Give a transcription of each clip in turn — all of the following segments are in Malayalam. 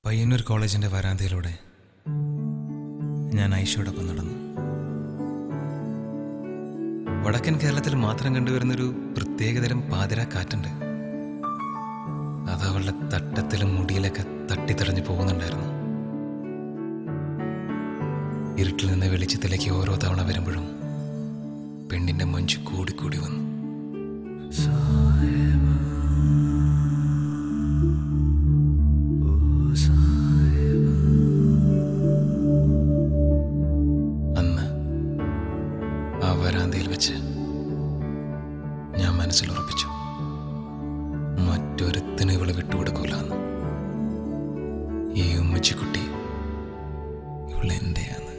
പയ്യന്നൂർ കോളേജിൻ്റെ വരാന്തയിലൂടെ ഞാൻ ഐഷയോടൊപ്പം നടന്നു. വടക്കൻ കേരളത്തിൽ മാത്രം കണ്ടുവരുന്നൊരു പ്രത്യേകതരം പാതിരാ കാറ്റുണ്ട്. അത് അവളുടെ തട്ടത്തിലും മുടിയിലൊക്കെ തട്ടിത്തെറിഞ്ഞു പോകുന്നുണ്ടായിരുന്നു. ഇരുട്ടിൽ നിന്ന് വെളിച്ചത്തിലേക്ക് ഓരോ തവണ വരുമ്പോഴും പെണ്ണിന്റെ മഞ്ചു കൂടിക്കൂടി വന്നു. അന്ന് ആ വരാന്തയിൽ വെച്ച് ഞാൻ മനസ്സിലുറപ്പിച്ചു, മറ്റൊരുത്തിന് ഇവള് വിട്ടുകൊടുക്കൂലെന്ന്. ഈ ഉമ്മച്ചിക്കുട്ടി ഇവളെന്റെയാണ്.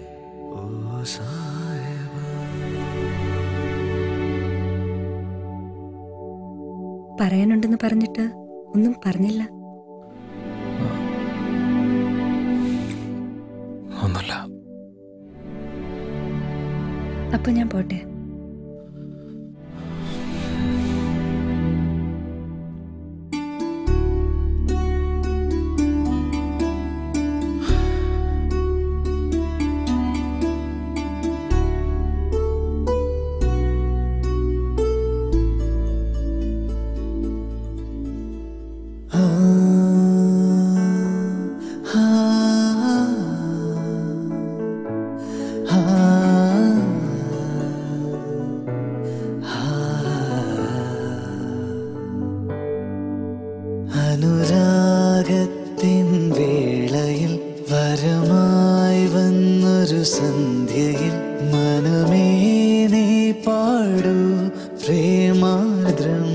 പറയാനുണ്ടെന്ന് പറഞ്ഞിട്ട് ഒന്നും പറഞ്ഞില്ല. ഒന്നുമില്ല. അപ്പൊ ഞാൻ പോട്ടെ. അനുരാഗത്തിൻ വേളയിൽ വരമായി വന്നൊരു സന്ധ്യയിൽ മനമേ നീ പാടൂ പ്രേമാർദ്രം.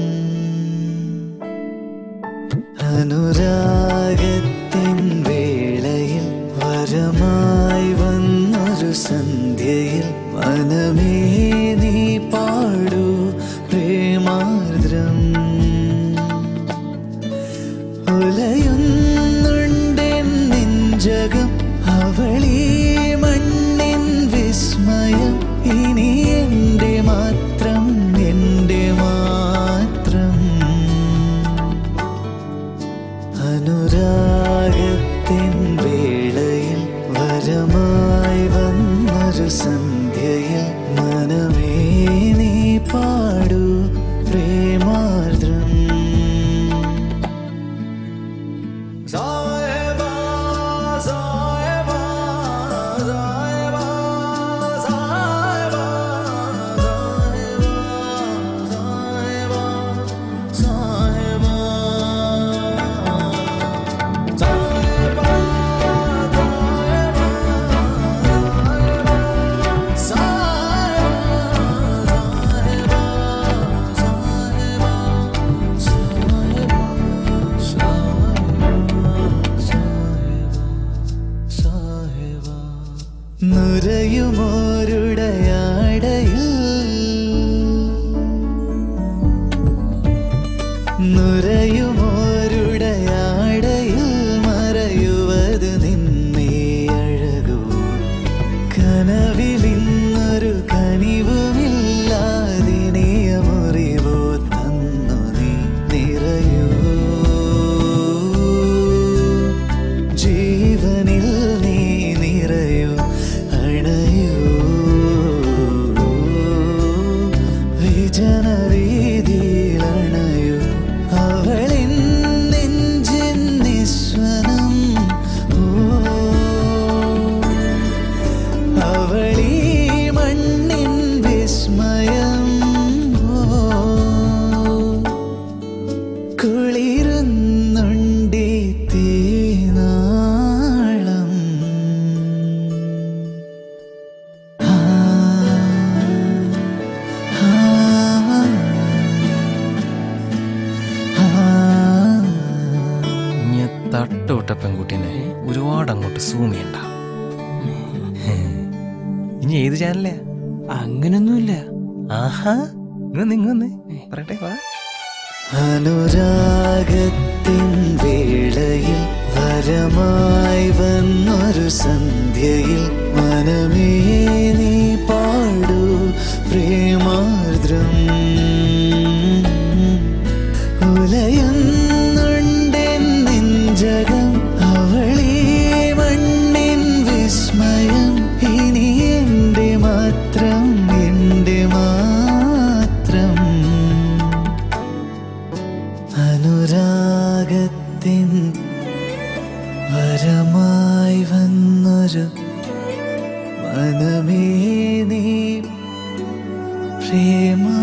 അനുരാഗത്തിൻ വേളയിൽ വരമായി വന്നൊരു സന്ധ്യയിൽ മനമേ നീ പാടൂ പ്രേമാർദ്രം. ഉലയുന്നുണ്ടെൻ നെഞ്ചകം അവളീ മണ്ണിൻ വിസ്മയം. ഇനി എൻ്റെ മാത്രം, എൻ്റെ മാത്രം. അനുരാഗത്തിൻ വേളയിൽ വരമായി വന്നൊരു സന്ധ്യയിൽ മനമേ നീ പാടൂ പ്രേമാർദ്രം. നുരയുമോരുടയാടയിൽ നുരയുമോരുടയാടയിൽ മറയുവത് നിന്നെ അഴകൂ. കനവിലിന്നൊരു കനിവുമില്ലാതിനിയ മുറിവോ തന്നു നീ നിറയൂ. ജീവനിൽ നീ നിറയൂ, അണയൂ. വിജനവീതിയിലണയൂ. അവളിൻ നെഞ്ചിൻ നിസ്വനം. അവളീ മണ്ണിൻ വിസ്മയം. കുളിരുന്നുണ്ടി തീനാളം. തട്ടുവിട്ട പെൺകുട്ടീനെ ഒരുപാട് അങ്ങോട്ട് സൂം ചെയ്യണ്ട. ഇനി ഏത് ചാനലേ? അങ്ങനൊന്നുമില്ല. ആഹാ, നിങ്ങൊന്ന് പറയട്ടെ. അനുരാഗത്തിൻ വേളയിൽ വരമായി വന്നൊരു സന്ധ്യയിൽ മനമേ നീ പാടൂ പ്രേമാർദ്രം. ഉലയുന്നുണ്ടെൻ നെഞ്ചകം അവളീ വരമായി വന്നൊരു മനമേ നീ പ്രേമാ